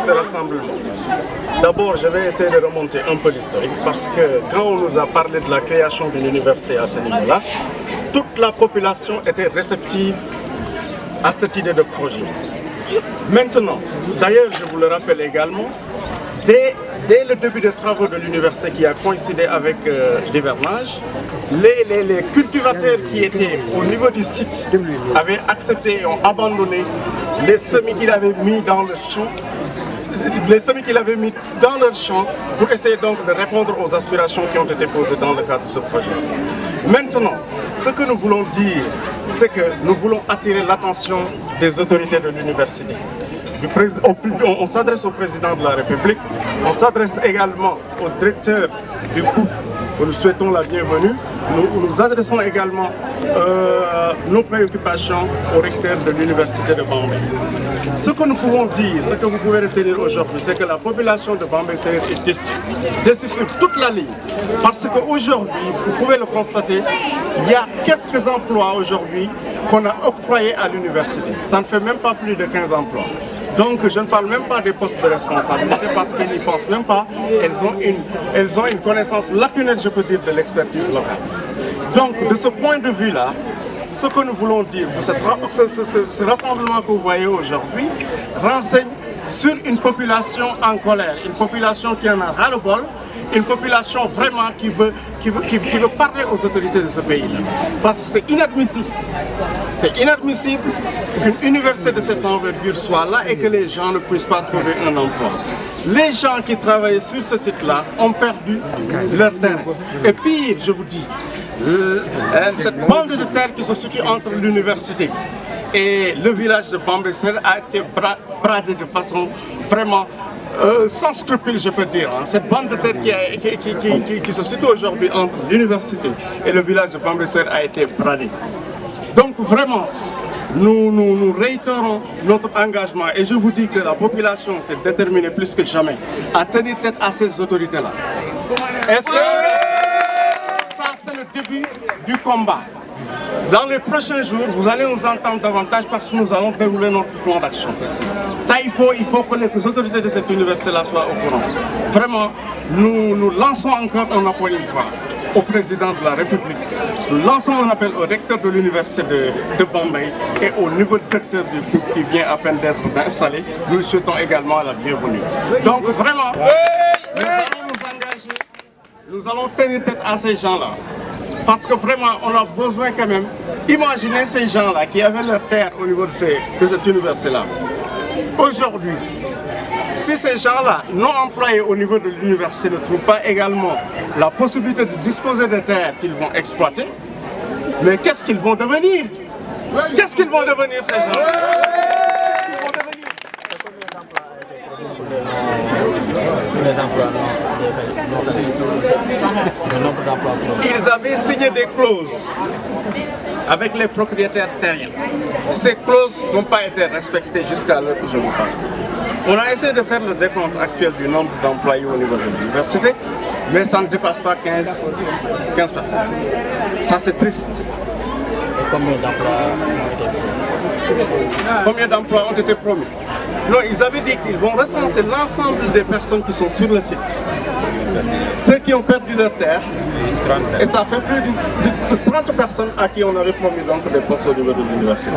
ce rassemblement, d'abord je vais essayer de remonter un peu l'historique parce que quand on nous a parlé de la création d'une université à ce niveau-là, toute la population était réceptive à cette idée de projet. Maintenant, d'ailleurs je vous le rappelle également, dès le début des travaux de l'université qui a coïncidé avec l'hivernage, les cultivateurs qui étaient au niveau du site avaient accepté et ont abandonné les semis qu'ils avaient mis dans le champ, pour essayer donc de répondre aux aspirations qui ont été posées dans le cadre de ce projet. Maintenant, ce que nous voulons dire, c'est que nous voulons attirer l'attention des autorités de l'université. On s'adresse au président de la République, on s'adresse également au directeur du COUP, nous souhaitons la bienvenue. Nous adressons également nos préoccupations au recteur de l'université de Bambey. Ce que nous pouvons dire, ce que vous pouvez retenir aujourd'hui, c'est que la population de Bambey est déçue sur toute la ligne. Parce qu'aujourd'hui, vous pouvez le constater, il y a quelques emplois aujourd'hui qu'on a octroyés à l'université. Ça ne fait même pas plus de 15 emplois. Donc je ne parle même pas des postes de responsabilité parce qu'ils n'y pensent même pas. Elles ont une connaissance lacunaire, je peux dire, de l'expertise locale. Donc de ce point de vue-là, ce que nous voulons dire, ce rassemblement que vous voyez aujourd'hui renseigne sur une population en colère, une population qui en a ras-le-bol, une population vraiment qui veut parler aux autorités de ce pays-là. Parce que c'est inadmissible. C'est inadmissible qu'une université de cette envergure soit là et que les gens ne puissent pas trouver un emploi. Les gens qui travaillent sur ce site-là ont perdu leur terrain. Et pire, je vous dis, cette bande de terre qui se situe entre l'université et le village de Bambey a été bradée de façon vraiment sans scrupule, je peux dire. Cette bande de terre qui se situe aujourd'hui entre l'université et le village de Bambey a été bradée. Donc vraiment, nous réitérons notre engagement et je vous dis que la population s'est déterminée plus que jamais à tenir tête à ces autorités-là. Et ça, c'est le début du combat. Dans les prochains jours, vous allez nous entendre davantage parce que nous allons dérouler notre plan d'action. Ça, il faut que les autorités de cette université-là soient au courant. Vraiment, nous lançons encore un appel une fois au président de la République. Nous lançons un appel au recteur de l'université de Bambey et au nouveau directeur du groupe qui vient à peine d'être installé. Nous lui souhaitons également la bienvenue. Donc vraiment, nous allons nous engager, nous allons tenir tête à ces gens-là. Parce que vraiment, on a besoin quand même, imaginez ces gens-là qui avaient leur terre au niveau de cette université-là. Aujourd'hui, si ces gens-là, non employés au niveau de l'université, ne trouvent pas également la possibilité de disposer de terres qu'ils vont exploiter, mais qu'est-ce qu'ils vont devenir? Qu'est-ce qu'ils vont devenir ces gens-là? Qu'est-ce qu'ils vont devenir? Ils avaient signé des clauses avec les propriétaires terriens. Ces clauses n'ont pas été respectées jusqu'à l'heure où je vous parle. On a essayé de faire le décompte actuel du nombre d'employés au niveau de l'université, mais ça ne dépasse pas 15 personnes. Ça, c'est triste. Et combien d'emplois ont été promis? Combien d'emplois ont été promis? Non, ils avaient dit qu'ils vont recenser l'ensemble des personnes qui sont sur le site. Ceux qui ont perdu leur terre, et ça fait plus de 30 personnes à qui on avait promis donc des postes au niveau de l'université.